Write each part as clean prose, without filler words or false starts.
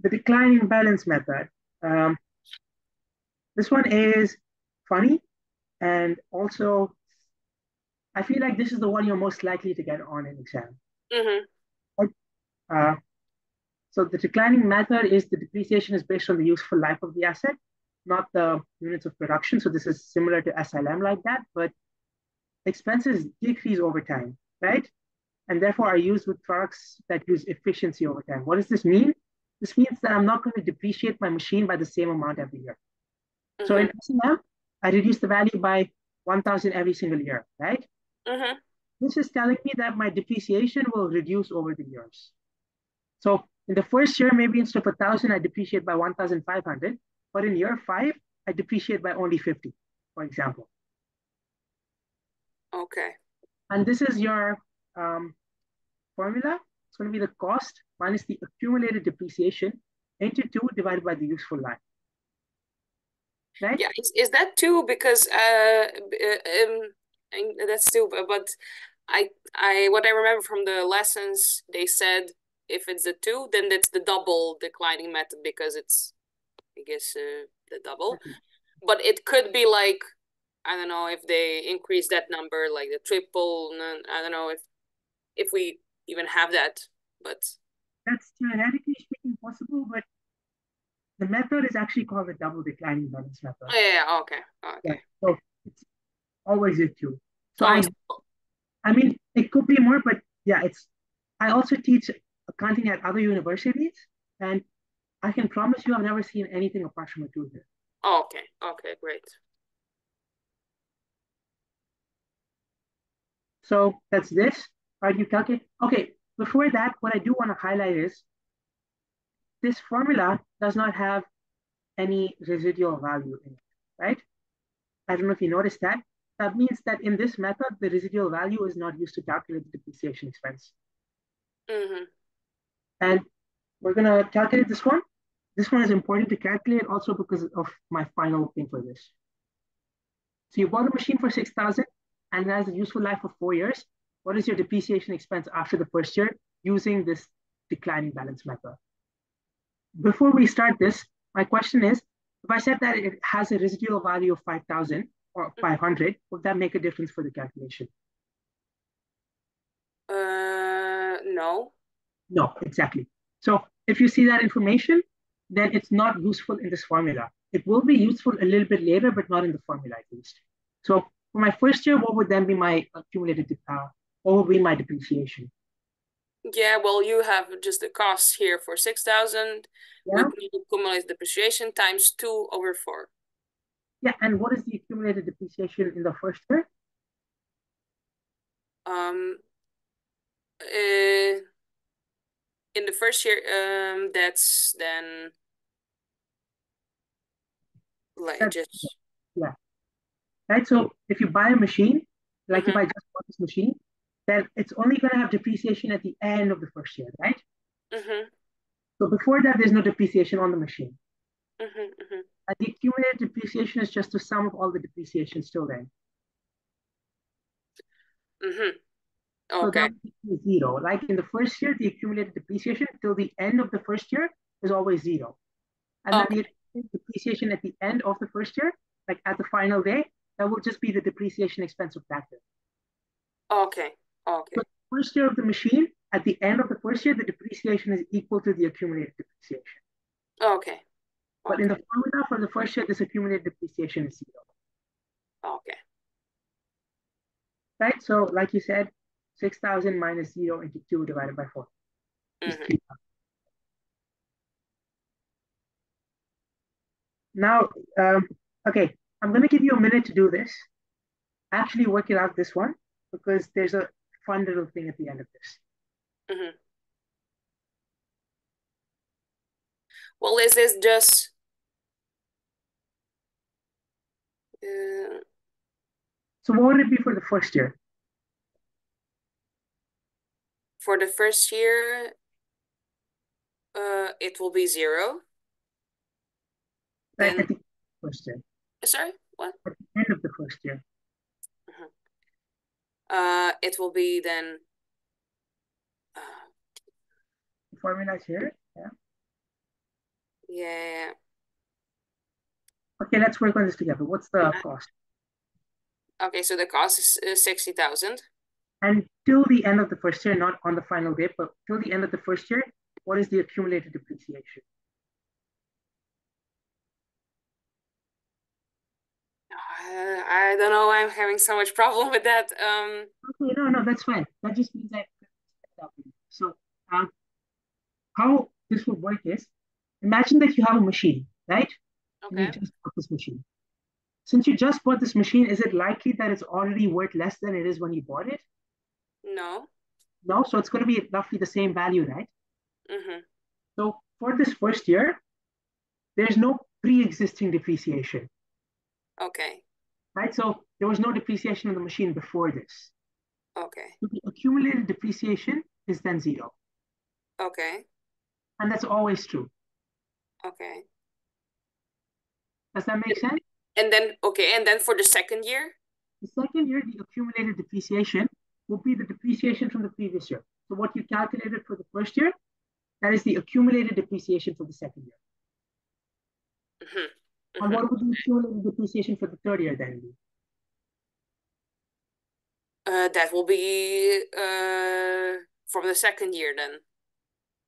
the declining balance method. Um, this one is funny, and also I feel like this is the one you're most likely to get on an exam. Mm-hmm. Right? Uh, so the declining method is the depreciation is based on the useful life of the asset, not the units of production. So this is similar to SLM like that, but expenses decrease over time, right? And therefore are used with products that use efficiency over time. What does this mean? This means that I'm not going to depreciate my machine by the same amount every year. So in Mm-hmm. SLM, I reduce the value by 1,000 every single year, right? Mm-hmm. This is telling me that my depreciation will reduce over the years. So in the first year, maybe instead of 1,000, I depreciate by 1,500. But in year five, I depreciate by only 50, for example. Okay. And this is your formula. It's going to be the cost minus the accumulated depreciation into 2 divided by the useful life, right? Yeah, is that too? Because and that's too, but I what I remember from the lessons, they said if it's the two, then that's the double declining method because it's, I guess, the double. But it could be like, I don't know if they increase that number, like the triple. I don't know if we even have that, but That's theoretically speaking possible, but the method is actually called the double declining balance method. oh, yeah, okay, Yeah. okay. So it's always a 2. So Always. I mean, it could be more, but yeah, it's. I also teach accounting at other universities, and I can promise you, I've never seen anything apart from a 2 here. Okay, okay, great. So that's this. Are you calculate? Okay. Before that, what I do want to highlight is this formula does not have any residual value in it, right? I don't know if you noticed that. That means that in this method, the residual value is not used to calculate the depreciation expense. Mm-hmm. And we're going to calculate this one. This one is important to calculate also because of my final thing for this. So you bought a machine for 6,000 and it has a useful life of 4 years. What is your depreciation expense after the first year using this declining balance method? Before we start this, my question is, if I said that it has a residual value of 5,000 or 500, would that make a difference for the calculation? No. No, exactly. So if you see that information, then it's not useful in this formula. It will be useful a little bit later, but not in the formula at least. So for my first year, what would then be my accumulated, what would be my depreciation? Yeah, well, you have just the cost here for 6,000 Yeah, with accumulated depreciation times 2/4. yeah. And what is the accumulated depreciation in the first year? Um, uh, in the first year, that's then like That's just. yeah, right. So if you buy a machine, like if Mm-hmm, I just bought this machine, then it's only going to have depreciation at the end of the first year, right? mm-hmm, So before that, there's no depreciation on the machine. mm-hmm, mm-hmm, And the accumulated depreciation is just the sum of all the depreciation still then. mm-hmm. So Okay, that would be zero. Like in the first year, the accumulated depreciation till the end of the first year is always zero. And then the okay, depreciation at the end of the first year, like at the final day, that will just be the depreciation expense of that year. okay, So okay, the first year of the machine, at the end of the first year, the depreciation is equal to the accumulated depreciation. okay, But in the okay, formula for the first year, this accumulated depreciation is zero. okay. Right? So like you said, 6,000 minus zero into 2 divided by 4 is Mm-hmm. 3,000. Now, okay, I'm going to give you a minute to do this. Actually work it out this one because there's a fun little thing at the end of this. Mm-hmm. Well, is this just uh, So what would it be for the first year? for the first year? It will be 0. Right Then, at the first year, sorry, what? at the end of the first year. Mm-hmm. It will be then. Uh, The formula is here. Yeah. let's work on this together. What's the cost? Okay, so the cost is 60,000. And till the end of the first year, not on the final day, but till the end of the first year, what is the accumulated depreciation? I don't know. I'm having so much problem with that. Okay, no, that's fine. That just means I. So, how this would work is, imagine that you have a machine, right? And you Okay. just bought this machine. Since you just bought this machine, is it likely that it's already worth less than it is when you bought it? No. No, so it's going to be roughly the same value, right? Mm-hmm. So for this first year, there's no pre-existing depreciation, Okay. right? So there was no depreciation of the machine before this. Okay. So the accumulated depreciation is then zero. Okay. And that's always true. Okay. Does that make sense? And then for the second year? The second year, the accumulated depreciation will be the depreciation from the previous year. So what you calculated for the first year, that is the accumulated depreciation for the second year. Mm-hmm. And Mm-hmm. what would the accumulated depreciation for the third year then be? That will be from the second year then.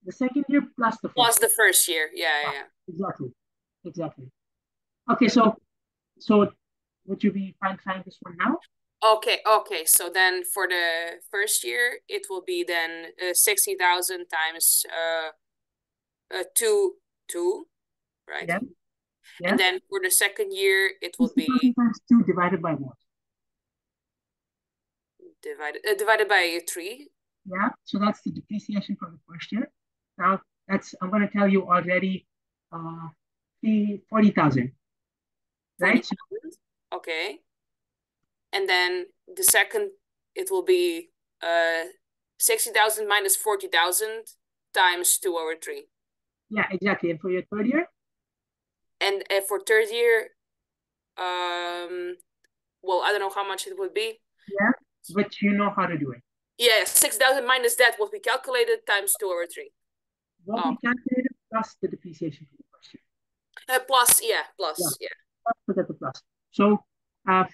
The second year plus the Plus first the year. first year. Yeah. Exactly. Okay, so would you be fine trying this one now? Okay. So then for the first year, it will be then 60,000 times two, right? Yeah. And then for the second year, it will 60,000 be times 2 divided by what? divided by 3. Yeah, so that's the depreciation for the first year. Now, I'm going to tell you already 40,000, right? So 40,000. Okay. And then the second, it will be 60,000 minus 40,000 times 2/3. yeah, exactly. And for your third year? And for third year, well, I don't know how much it would be. Yeah, but you know how to do it. Yeah, 6,000 minus that will be calculated times 2/3. What we calculated plus the depreciation for the first year. Plus, yeah. Forget the plus. So, right,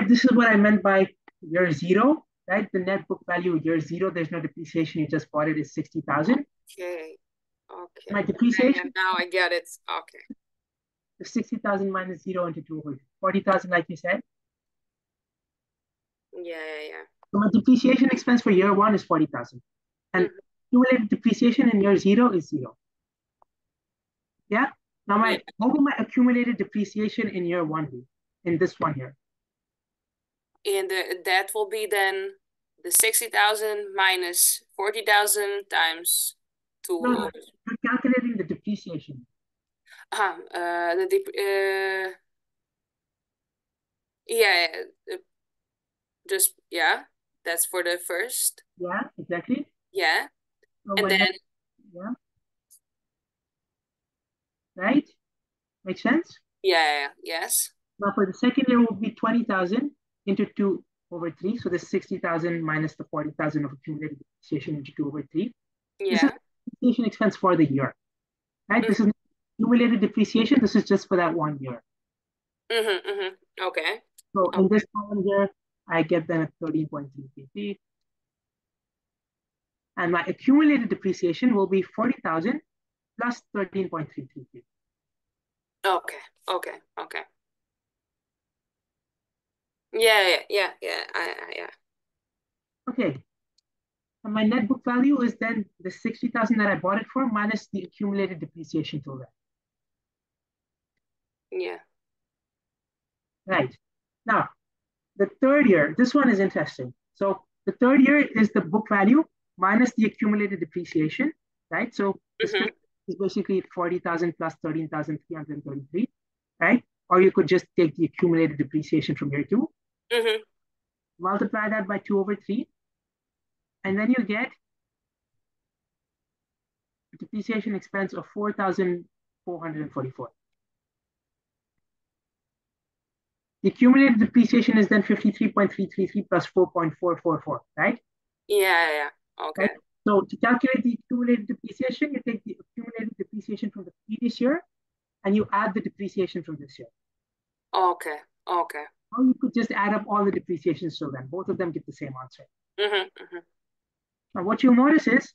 this is what I meant by year zero, right? The net book value year zero, there's no depreciation, you just bought it is 60,000. Okay. My depreciation, now I get it. Okay. the 60,000 minus zero into 2 40,000, like you said. Yeah. So my depreciation expense for year one is 40,000. And accumulated depreciation in year zero is zero. Yeah. Now what will my accumulated depreciation in year one be? In this one here? And that will be then the 60,000 minus 40,000 times 2. No, you're calculating the depreciation. Yeah, just that's for the first. Yeah, exactly. Yeah. So And then yeah. Right? Makes sense? yes. Now for the second year will be 20,000 into 2/3. So this 60,000 minus the 40,000 of accumulated depreciation into 2/3. This is depreciation expense for the year. Right? This is accumulated depreciation. This is just for that 1 year. Okay. So in this column here, I get them at 13.333. And my accumulated depreciation will be 40,000 plus 13.333. Okay. Yeah. Okay. And my net book value is then the 60,000 that I bought it for minus the accumulated depreciation till then. Yeah. Right. Now, the third year, this one is interesting. So the third year is the book value minus the accumulated depreciation, right? So this is basically 40,000 plus 13,333, right? Or you could just take the accumulated depreciation from year two, multiply that by 2/3, and then you get a depreciation expense of 4,444. The accumulated depreciation is then 53.333 plus 4.444, right? Yeah. Okay. Right? So to calculate the accumulated depreciation, you take the accumulated depreciation from the previous year and you add the depreciation from this year. Okay. Okay. Or you could just add up all the depreciation still then. Both of them get the same answer. Now what you'll notice is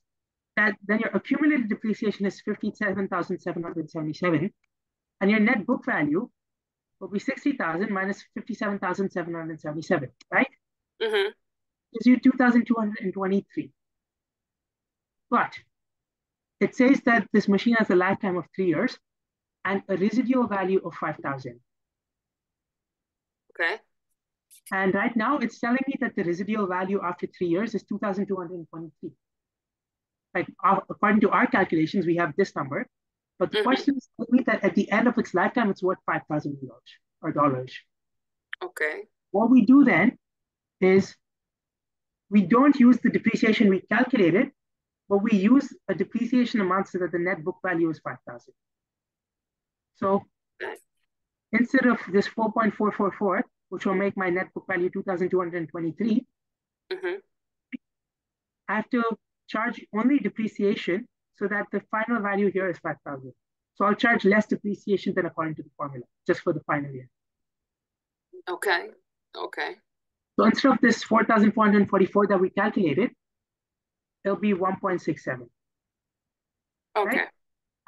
that then your accumulated depreciation is 57,777, and your net book value will be 60,000 minus 57,777, right? Gives you 2,223. But it says that this machine has a lifetime of 3 years and a residual value of 5,000. Okay. And right now it's telling me that the residual value after 3 years is 2,223. Like according to our calculations, we have this number, but the question is telling me that at the end of its lifetime, it's worth 5,000 euros or dollars. Okay. What we do then is we don't use the depreciation we calculated, but we use a depreciation amount so that the net book value is 5,000. So instead of this 4.444, which will make my net book value 2,223, I have to charge only depreciation so that the final value here is 5,000. So I'll charge less depreciation than according to the formula, just for the final year. Okay. Okay. So instead of this 4,444 that we calculated, it'll be 1.67. Okay. Right?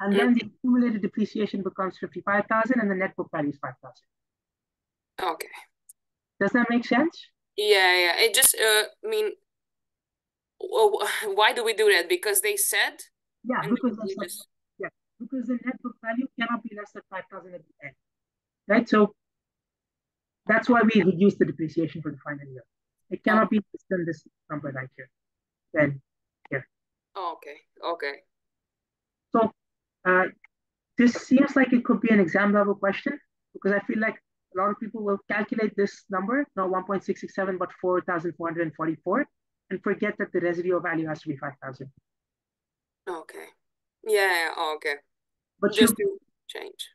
And then the accumulated depreciation becomes 55,000 and the net book value is 5,000. Okay. Does that make sense? Yeah, yeah. It just, why do we do that? Because they said? Yeah, because because the net book value cannot be less than 5,000 at the end. Right? So that's why we reduce the depreciation for the final year. It cannot be less than this number right here. Then here. Okay. Okay. So this seems like it could be an exam level question because I feel like a lot of people will calculate this number, not 1.667, but 4,444, and forget that the residual value has to be 5,000. Okay. Yeah. Okay. But just to change.